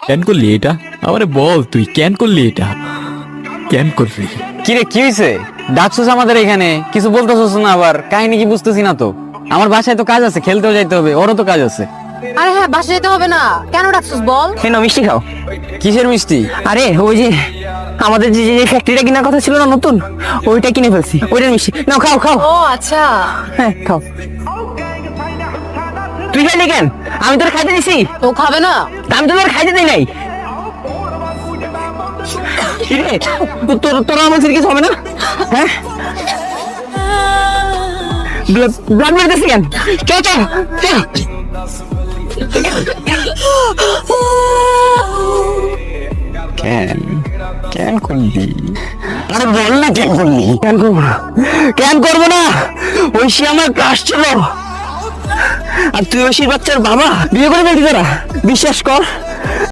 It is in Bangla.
কেন করলি এটা? আমারে বল, তুই কেন করলি এটা? কেন করলি? কিরে কি হয়েছে? ডাকছিস আমাদের এখানে, কিছু বলতেছিস না, আবার কাহিনী কি বুঝতেছি না তো। আমার বাসায় তো কাজ আছে, খেলতেও যাইতে হবে, ওরও তো কাজ আছে। আরে হ্যাঁ, বাসা যেতে হবে না, কেন ডাকছিস বল? কেন মিষ্টি খাও? কিসের মিষ্টি? আরে ওই যে আমাদের যে যে ফ্যাক্টরিটা কেনার কথা ছিল না নতুন, ওইটা কিনে ফেলছি, ওইটার মিষ্টি নাও, খাও খাও। ও আচ্ছা। হ্যাঁ খাও। তুই খাইলি কেন? আমি তোর খাইতে দিছি। ও খাবে না? আমি তো তোর খাইতে দিই নাই। কিরে, তোর আমার কিছু হবে না? হ্যাঁ, ব্লাড বেরোতেছে কেন? চল চল চল। কেন কেন করলি? আরে বল না কেন করলি? কেন করবো না? কেন করবো না? ওই সে আমার ক্রাশ ছিল, আর তুই ওই বাচ্চার বাবা। বিয়ে করে ফেলতি তোরা, বিশ্বাস কর।